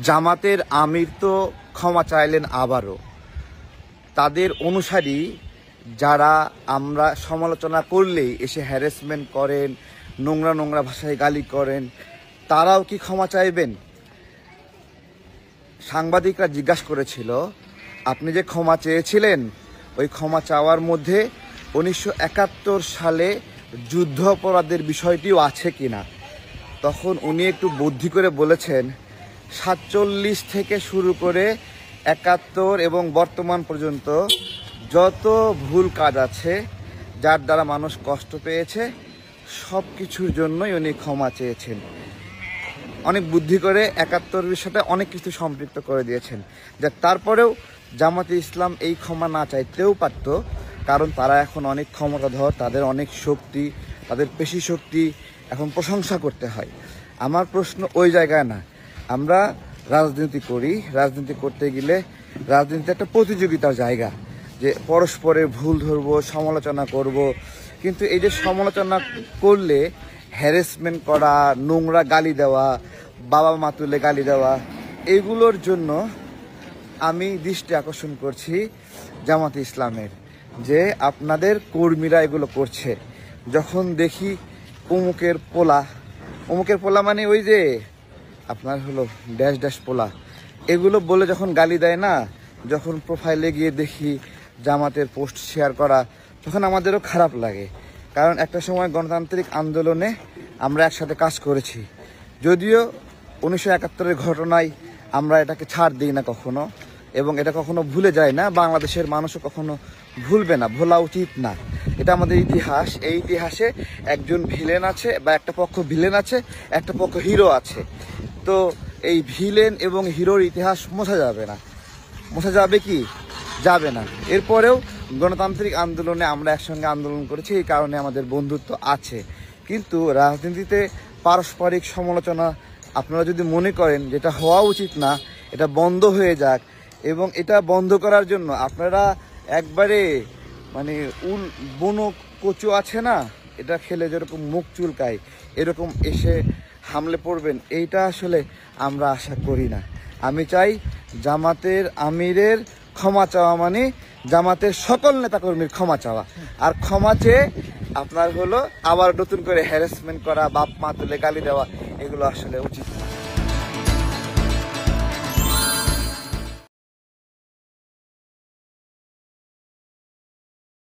জামাতের আমির তো ক্ষমা চাইলেন আবারও। তাদের অনুসারী যারা আমরা সমালোচনা করলেই এসে হ্যারাসমেন্ট করেন, নোংরা নোংরা ভাষায় গালি করেন, তারাও কি ক্ষমা চাইবেন? সাংবাদিকরা জিজ্ঞাসা করেছিল, আপনি যে ক্ষমা চেয়েছিলেন ওই ক্ষমা চাওয়ার মধ্যে 1971 সালে যুদ্ধ অপরাধের বিষয়টিও আছে কিনা। তখন উনি একটু বুদ্ধি করে বলেছেন 47 থেকে শুরু করে 71 এবং বর্তমান পর্যন্ত যত ভুল কাজ আছে যার দ্বারা মানুষ কষ্ট পেয়েছে সব কিছুর জন্যই উনি ক্ষমা চেয়েছেন। অনেক বুদ্ধি করে 71 সাথে অনেক কিছু সম্পৃক্ত করে দিয়েছেন, যা তারপরেও জামাতে ইসলাম এই ক্ষমা না চাইতেও পারত, কারণ তারা এখন অনেক ক্ষমতাধর, তাদের অনেক শক্তি, তাদের পেশি শক্তি, এখন প্রশংসা করতে হয়। আমার প্রশ্ন ওই জায়গায় না। আমরা রাজনীতি করি, রাজনীতি করতে গেলে রাজনীতি একটা প্রতিযোগিতার জায়গা, যে পরস্পরের ভুল ধরবো, সমালোচনা করব, কিন্তু এই যে সমালোচনা করলে হ্যারাসমেন্ট করা, নোংরা গালি দেওয়া, বাবা মা তুলে গালি দেওয়া, এগুলোর জন্য আমি দৃষ্টি আকর্ষণ করছি জামাতে ইসলামের, যে আপনাদের কর্মীরা এগুলো করছে। যখন দেখি অমুকের পোলা মানে ওই যে আপনার হলো ড্যাশ ড্যাশ পোলা, এগুলো বলে যখন গালি দেয় না, যখন প্রোফাইলে গিয়ে দেখি জামাতের পোস্ট শেয়ার করা, তখন আমাদেরও খারাপ লাগে। কারণ একটা সময় গণতান্ত্রিক আন্দোলনে আমরা একসাথে কাজ করেছি, যদিও 1971-এর ঘটনায় আমরা এটাকে ছাড় দিই না কখনো, এবং এটা কখনো ভুলে যায় না। বাংলাদেশের মানুষও কখনো ভুলবে না, ভোলা উচিত না। এটা আমাদের ইতিহাস। এই ইতিহাসে একজন ভিলেন আছে, বা একটা পক্ষ ভিলেন আছে, একটা পক্ষ হিরো আছে। তো এই ভিলেন এবং হিরোর ইতিহাস মোছা যাবে না। মোছা যাবে কি? যাবে না। এরপরেও গণতান্ত্রিক আন্দোলনে আমরা একসঙ্গে আন্দোলন করেছি, এই কারণে আমাদের বন্ধুত্ব আছে। কিন্তু রাজনীতিতে পারস্পরিক সমালোচনা আপনারা যদি মনে করেন যেটা হওয়া উচিত না, এটা বন্ধ হয়ে যাক, এবং এটা বন্ধ করার জন্য আপনারা একবারে মানে বুনো কচু আছে না, এটা খেলে যেরকম মুখ চুলকায় এরকম এসে হামলে পড়বেন, এইটা আসলে আমরা আশা করি না। আমি চাই জামাতের আমিরের ক্ষমা চাওয়া মানে জামাতের সকল নেতাকর্মীর ক্ষমা চাওয়া। আর ক্ষমা চেয়ে আপনার হলো আবার নতুন করে হ্যারাসমেন্ট করা, বাপ মা তুলে গালি দেওয়া, এগুলো আসলে উচিত না।